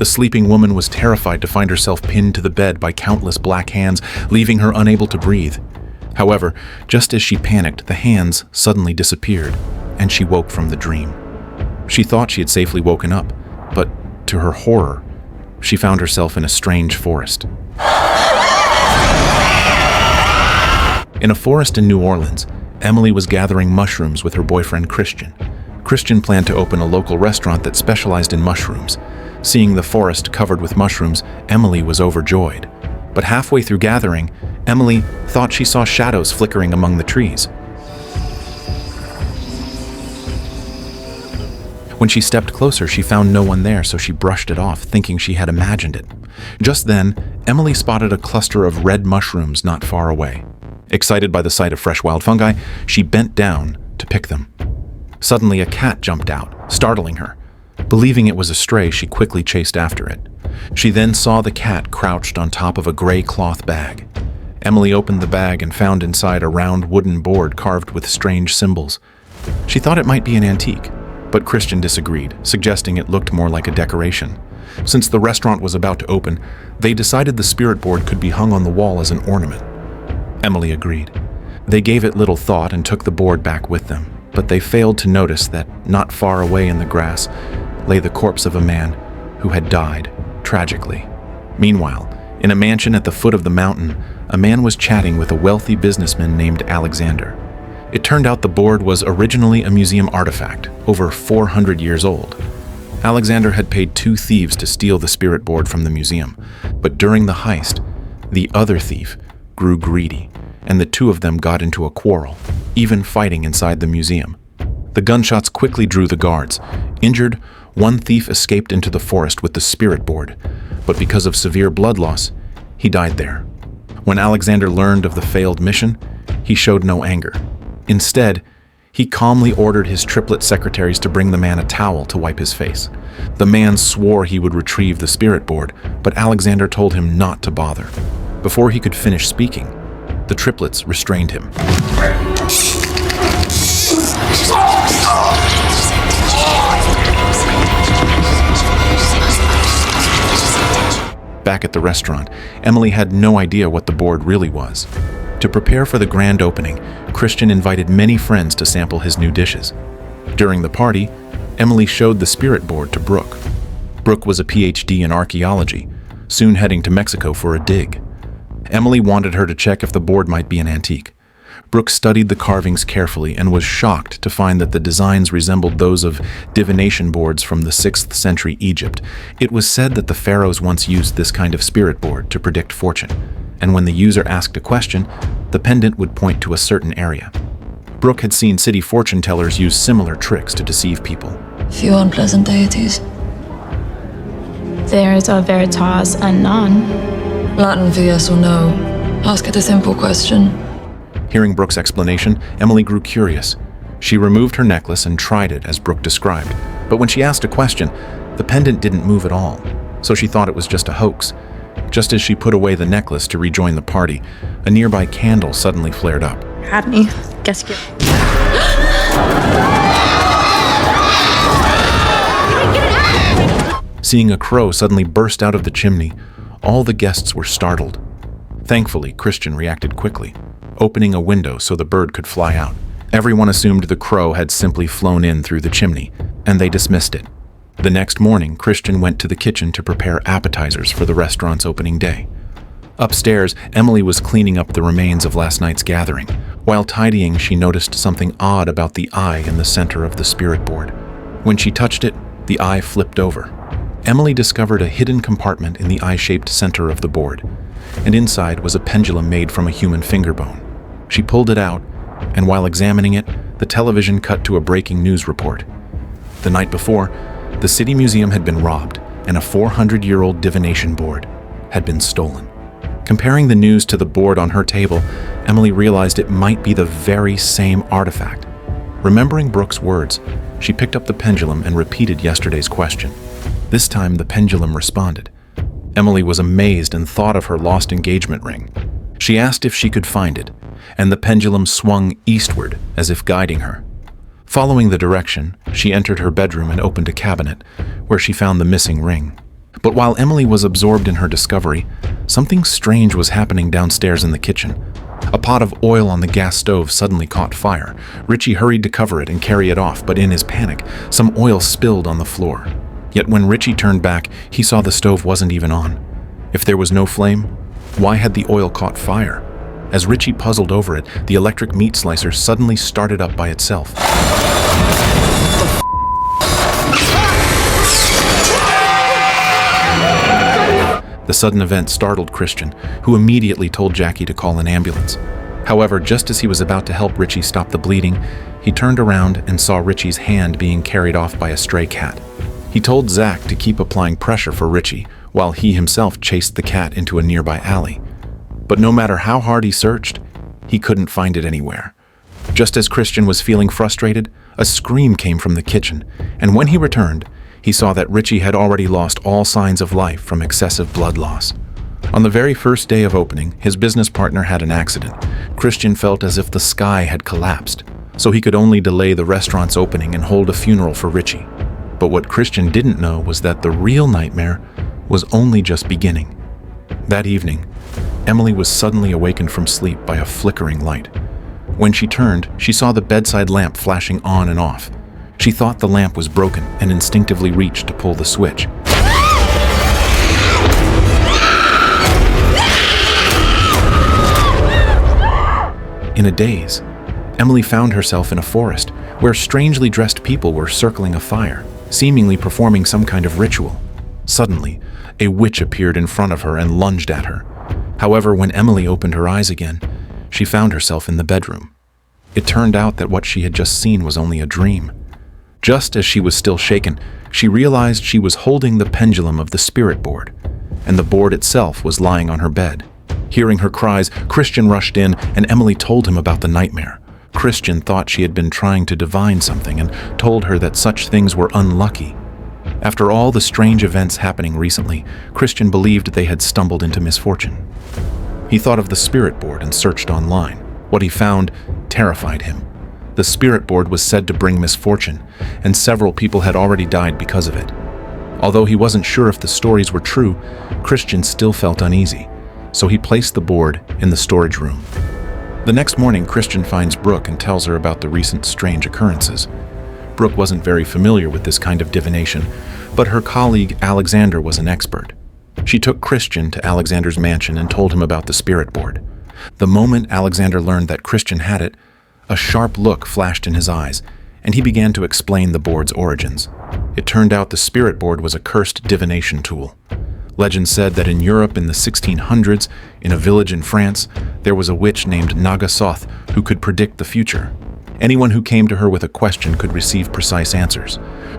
The sleeping woman was terrified to find herself pinned to the bed by countless black hands, leaving her unable to breathe. However, just as she panicked, the hands suddenly disappeared, and she woke from the dream. She thought she had safely woken up, but to her horror, she found herself in a strange forest. In a forest in New Orleans, Emily was gathering mushrooms with her boyfriend Christian. Christian planned to open a local restaurant that specialized in mushrooms. Seeing the forest covered with mushrooms, Emily was overjoyed. But halfway through gathering, Emily thought she saw shadows flickering among the trees. When she stepped closer, she found no one there, so she brushed it off, thinking she had imagined it. Just then, Emily spotted a cluster of red mushrooms not far away. Excited by the sight of fresh wild fungi, she bent down to pick them. Suddenly, a cat jumped out, startling her. Believing it was a stray, she quickly chased after it. She then saw the cat crouched on top of a gray cloth bag. Emily opened the bag and found inside a round wooden board carved with strange symbols. She thought it might be an antique, but Christian disagreed, suggesting it looked more like a decoration. Since the restaurant was about to open, they decided the spirit board could be hung on the wall as an ornament. Emily agreed. They gave it little thought and took the board back with them, but they failed to notice that not far away in the grass lay the corpse of a man who had died tragically. Meanwhile, in a mansion at the foot of the mountain, a man was chatting with a wealthy businessman named Alexander. It turned out the board was originally a museum artifact, over 400 years old. Alexander had paid 2 thieves to steal the spirit board from the museum, but during the heist, the other thief grew greedy, and the 2 of them got into a quarrel, even fighting inside the museum. The gunshots quickly drew the guards. Injured, one thief escaped into the forest with the spirit board, but because of severe blood loss, he died there. When Alexander learned of the failed mission, he showed no anger. Instead, he calmly ordered his triplet secretaries to bring the man a towel to wipe his face. The man swore he would retrieve the spirit board, but Alexander told him not to bother. Before he could finish speaking, the triplets restrained him. Back at the restaurant, Emily had no idea what the board really was. To prepare for the grand opening, Christian invited many friends to sample his new dishes. During the party, Emily showed the spirit board to Brooke. Brooke was a PhD in archaeology, soon heading to Mexico for a dig. Emily wanted her to check if the board might be an antique. Brooke studied the carvings carefully and was shocked to find that the designs resembled those of divination boards from the 6th century Egypt. It was said that the pharaohs once used this kind of spirit board to predict fortune, and when the user asked a question, the pendant would point to a certain area. Brooke had seen city fortune tellers use similar tricks to deceive people. Few unpleasant deities. There's a veritas and none. Latin for yes or no. Ask it a simple question. Hearing Brooke's explanation, Emily grew curious. She removed her necklace and tried it as Brooke described. But when she asked a question, the pendant didn't move at all, so she thought it was just a hoax. Just as she put away the necklace to rejoin the party, a nearby candle suddenly flared up. Had me. Guess you. Seeing a crow suddenly burst out of the chimney, all the guests were startled. Thankfully, Christian reacted quickly, opening a window so the bird could fly out. Everyone assumed the crow had simply flown in through the chimney, and they dismissed it. The next morning, Christian went to the kitchen to prepare appetizers for the restaurant's opening day. Upstairs, Emily was cleaning up the remains of last night's gathering. While tidying, she noticed something odd about the eye in the center of the spirit board. When she touched it, the eye flipped over. Emily discovered a hidden compartment in the eye-shaped center of the board, and inside was a pendulum made from a human finger bone. She pulled it out, and while examining it, the television cut to a breaking news report. The night before, the city museum had been robbed, and a 400-year-old divination board had been stolen. Comparing the news to the board on her table, Emily realized it might be the very same artifact. Remembering Brooke's words, she picked up the pendulum and repeated yesterday's question. This time, the pendulum responded. Emily was amazed and thought of her lost engagement ring. She asked if she could find it, and the pendulum swung eastward as if guiding her. Following the direction, she entered her bedroom and opened a cabinet, where she found the missing ring. But while Emily was absorbed in her discovery, something strange was happening downstairs in the kitchen. A pot of oil on the gas stove suddenly caught fire. Richie hurried to cover it and carry it off, but in his panic, some oil spilled on the floor. Yet when Richie turned back, he saw the stove wasn't even on. If there was no flame, why had the oil caught fire? As Richie puzzled over it, the electric meat slicer suddenly started up by itself. The sudden event startled Christian, who immediately told Jackie to call an ambulance. However, just as he was about to help Richie stop the bleeding, he turned around and saw Richie's hand being carried off by a stray cat. He told Zach to keep applying pressure for Richie, while he himself chased the cat into a nearby alley. But no matter how hard he searched, he couldn't find it anywhere. Just as Christian was feeling frustrated, a scream came from the kitchen, and when he returned, he saw that Richie had already lost all signs of life from excessive blood loss. On the very first day of opening, his business partner had an accident. Christian felt as if the sky had collapsed, so he could only delay the restaurant's opening and hold a funeral for Richie. But what Christian didn't know was that the real nightmare was only just beginning. That evening, Emily was suddenly awakened from sleep by a flickering light. When she turned, she saw the bedside lamp flashing on and off. She thought the lamp was broken and instinctively reached to pull the switch. In a daze, Emily found herself in a forest where strangely dressed people were circling a fire, seemingly performing some kind of ritual. Suddenly, a witch appeared in front of her and lunged at her. However, when Emily opened her eyes again, she found herself in the bedroom. It turned out that what she had just seen was only a dream. Just as she was still shaken, she realized she was holding the pendulum of the spirit board, and the board itself was lying on her bed. Hearing her cries, Christian rushed in, and Emily told him about the nightmare. Christian thought she had been trying to divine something and told her that such things were unlucky. After all the strange events happening recently, Christian believed they had stumbled into misfortune. He thought of the spirit board and searched online. What he found terrified him. The spirit board was said to bring misfortune, and several people had already died because of it. Although he wasn't sure if the stories were true, Christian still felt uneasy, so he placed the board in the storage room. The next morning, Christian finds Brooke and tells her about the recent strange occurrences. Brooke wasn't very familiar with this kind of divination, but her colleague Alexander was an expert. She took Christian to Alexander's mansion and told him about the spirit board. The moment Alexander learned that Christian had it, a sharp look flashed in his eyes, and he began to explain the board's origins. It turned out the spirit board was a cursed divination tool. Legend said that in Europe in the 1600s, in a village in France, there was a witch named Naga Soth who could predict the future. Anyone who came to her with a question could receive precise answers.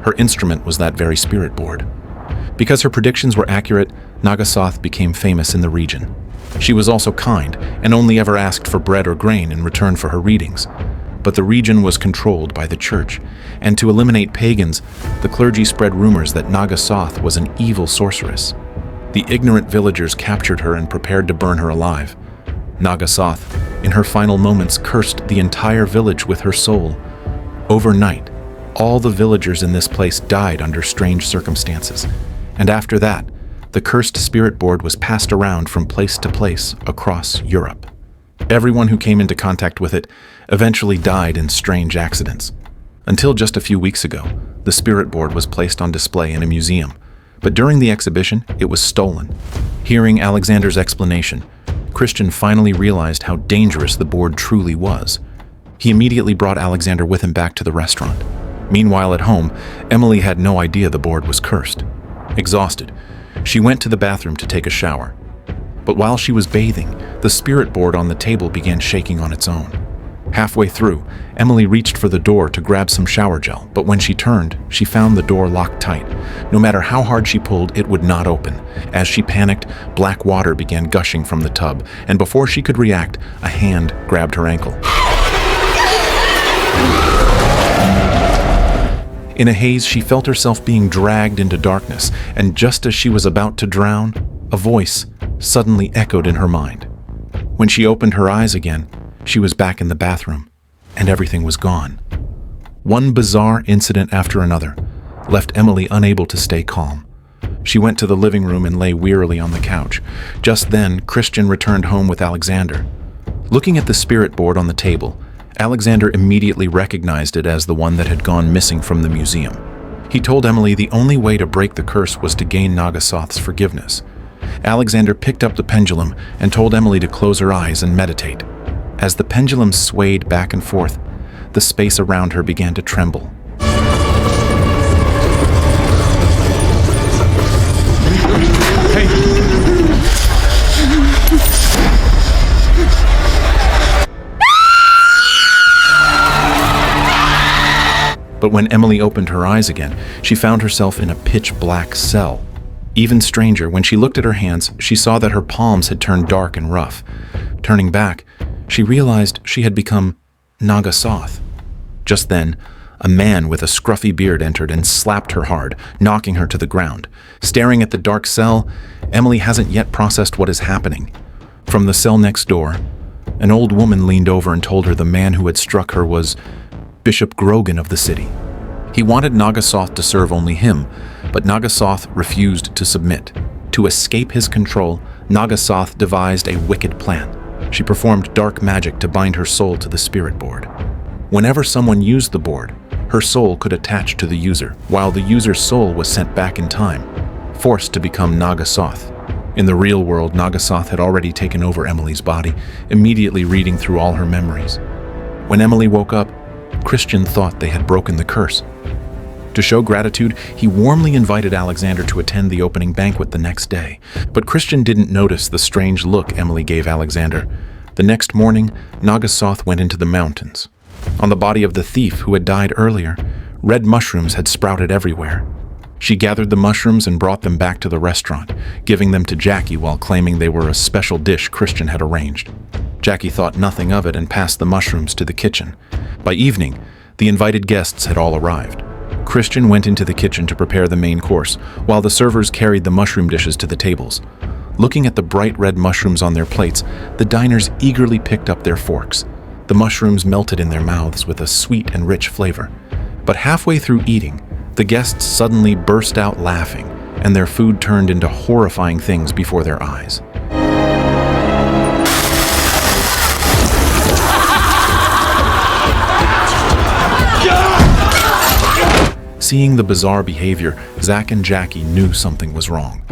Her instrument was that very spirit board. Because her predictions were accurate, Naga Soth became famous in the region. She was also kind and only ever asked for bread or grain in return for her readings. But the region was controlled by the church, and to eliminate pagans, the clergy spread rumors that Naga Soth was an evil sorceress. The ignorant villagers captured her and prepared to burn her alive. Naga Soth, in her final moments, cursed the entire village with her soul. Overnight, all the villagers in this place died under strange circumstances, and after that, the cursed spirit board was passed around from place to place across Europe. Everyone who came into contact with it eventually died in strange accidents. Until just a few weeks ago, the spirit board was placed on display in a museum, but during the exhibition, it was stolen. Hearing Alexander's explanation, Christian finally realized how dangerous the board truly was. He immediately brought Alexander with him back to the restaurant. Meanwhile, at home, Emily had no idea the board was cursed. Exhausted, she went to the bathroom to take a shower. But while she was bathing, the spirit board on the table began shaking on its own. Halfway through, Emily reached for the door to grab some shower gel, but when she turned, she found the door locked tight. No matter how hard she pulled, it would not open. As she panicked, black water began gushing from the tub, and before she could react, a hand grabbed her ankle. In a haze, she felt herself being dragged into darkness, and just as she was about to drown, a voice suddenly echoed in her mind. When she opened her eyes again, she was back in the bathroom, and everything was gone. One bizarre incident after another left Emily unable to stay calm. She went to the living room and lay wearily on the couch. Just then, Christian returned home with Alexander. Looking at the spirit board on the table, Alexander immediately recognized it as the one that had gone missing from the museum. He told Emily the only way to break the curse was to gain Nagasoth's forgiveness. Alexander picked up the pendulum and told Emily to close her eyes and meditate. As the pendulum swayed back and forth, the space around her began to tremble. But when Emily opened her eyes again, she found herself in a pitch-black cell. Even stranger, when she looked at her hands, she saw that her palms had turned dark and rough. Turning back, she realized she had become Nagasoth. Just then, a man with a scruffy beard entered and slapped her hard, knocking her to the ground. Staring at the dark cell, Emily hasn't yet processed what is happening. From the cell next door, an old woman leaned over and told her the man who had struck her was Bishop Grogan of the city. He wanted Nagasoth to serve only him, but Nagasoth refused to submit. To escape his control, Nagasoth devised a wicked plan. She performed dark magic to bind her soul to the spirit board. Whenever someone used the board, her soul could attach to the user, while the user's soul was sent back in time, forced to become Nagasoth. In the real world, Nagasoth had already taken over Emily's body, immediately reading through all her memories. When Emily woke up, Christian thought they had broken the curse. To show gratitude, he warmly invited Alexander to attend the opening banquet the next day. But Christian didn't notice the strange look Emily gave Alexander. The next morning, Nagasoth went into the mountains. On the body of the thief who had died earlier, red mushrooms had sprouted everywhere. She gathered the mushrooms and brought them back to the restaurant, giving them to Jackie while claiming they were a special dish Christian had arranged. Jackie thought nothing of it and passed the mushrooms to the kitchen. By evening, the invited guests had all arrived. Christian went into the kitchen to prepare the main course, while the servers carried the mushroom dishes to the tables. Looking at the bright red mushrooms on their plates, the diners eagerly picked up their forks. The mushrooms melted in their mouths with a sweet and rich flavor. But halfway through eating, the guests suddenly burst out laughing, and their food turned into horrifying things before their eyes. Seeing the bizarre behavior, Zach and Jackie knew something was wrong.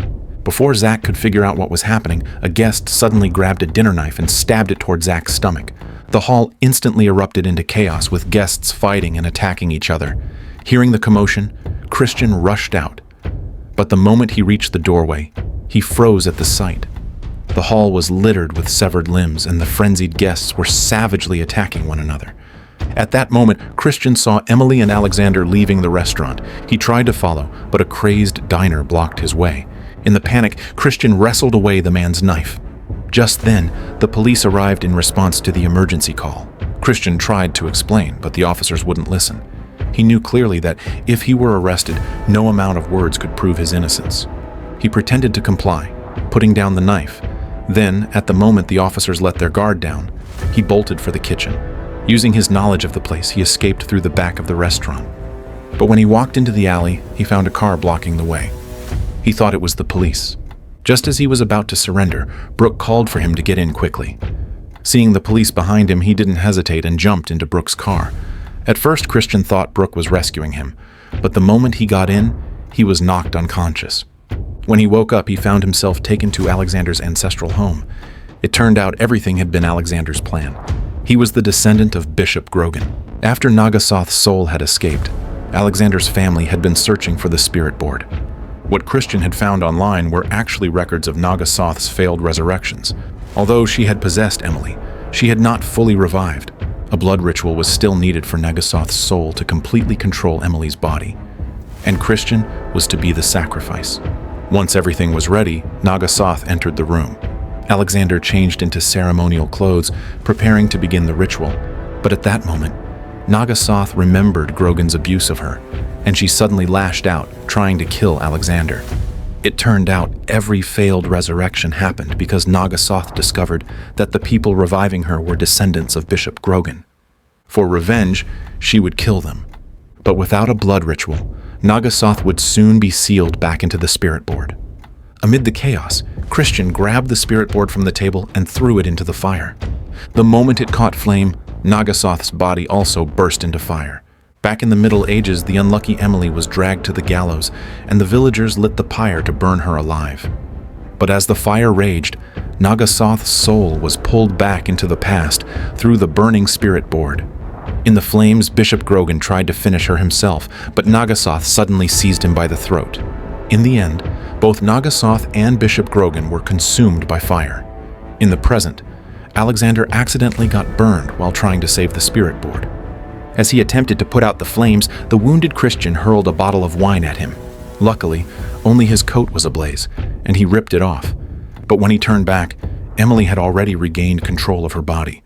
Before Zach could figure out what was happening, a guest suddenly grabbed a dinner knife and stabbed it toward Zach's stomach. The hall instantly erupted into chaos, with guests fighting and attacking each other. Hearing the commotion, Christian rushed out. But the moment he reached the doorway, he froze at the sight. The hall was littered with severed limbs, and the frenzied guests were savagely attacking one another. At that moment, Christian saw Emily and Alexander leaving the restaurant. He tried to follow, but a crazed diner blocked his way. In the panic, Christian wrestled away the man's knife. Just then, the police arrived in response to the emergency call. Christian tried to explain, but the officers wouldn't listen. He knew clearly that if he were arrested, no amount of words could prove his innocence. He pretended to comply, putting down the knife. Then, at the moment the officers let their guard down, he bolted for the kitchen. Using his knowledge of the place, he escaped through the back of the restaurant. But when he walked into the alley, he found a car blocking the way. He thought it was the police. Just as he was about to surrender, Brooke called for him to get in quickly. Seeing the police behind him, he didn't hesitate and jumped into Brooke's car. At first, Christian thought Brooke was rescuing him, but the moment he got in, he was knocked unconscious. When he woke up, he found himself taken to Alexander's ancestral home. It turned out everything had been Alexander's plan. He was the descendant of Bishop Grogan. After Nagasoth's soul had escaped, Alexander's family had been searching for the spirit board. What Christian had found online were actually records of Nagasoth's failed resurrections. Although she had possessed Emily, she had not fully revived. A blood ritual was still needed for Nagasoth's soul to completely control Emily's body. And Christian was to be the sacrifice. Once everything was ready, Nagasoth entered the room. Alexander changed into ceremonial clothes, preparing to begin the ritual. But at that moment, Nagasoth remembered Grogan's abuse of her, and she suddenly lashed out, trying to kill Alexander. It turned out every failed resurrection happened because Nagasoth discovered that the people reviving her were descendants of Bishop Grogan. For revenge, she would kill them. But without a blood ritual, Nagasoth would soon be sealed back into the spirit board. Amid the chaos, Christian grabbed the spirit board from the table and threw it into the fire. The moment it caught flame, Nagasoth's body also burst into fire. Back in the Middle Ages, the unlucky Emily was dragged to the gallows, and the villagers lit the pyre to burn her alive. But as the fire raged, Nagasoth's soul was pulled back into the past through the burning spirit board. In the flames, Bishop Grogan tried to finish her himself, but Nagasoth suddenly seized him by the throat. In the end, both Nagasoth and Bishop Grogan were consumed by fire. In the present, Alexander accidentally got burned while trying to save the spirit board. As he attempted to put out the flames, the wounded Christian hurled a bottle of wine at him. Luckily, only his coat was ablaze, and he ripped it off. But when he turned back, Emily had already regained control of her body.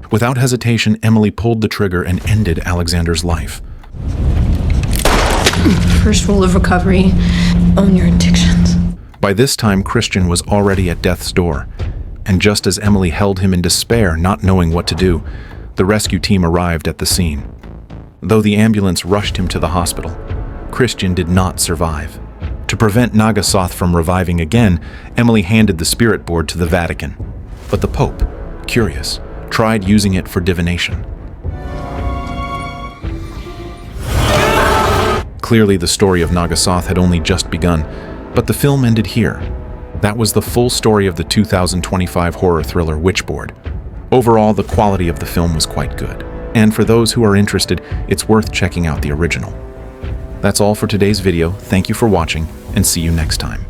Without hesitation, Emily pulled the trigger and ended Alexander's life. First rule of recovery: own your addictions. By this time, Christian was already at death's door, and just as Emily held him in despair, not knowing what to do, the rescue team arrived at the scene. Though the ambulance rushed him to the hospital, Christian did not survive. To prevent Nagasoth from reviving again, Emily handed the spirit board to the Vatican. But the Pope, curious, tried using it for divination. Clearly, the story of Nagasoth had only just begun, but the film ended here. That was the full story of the 2025 horror thriller Witchboard. Overall, the quality of the film was quite good, and for those who are interested, it's worth checking out the original. That's all for today's video. Thank you for watching, and see you next time.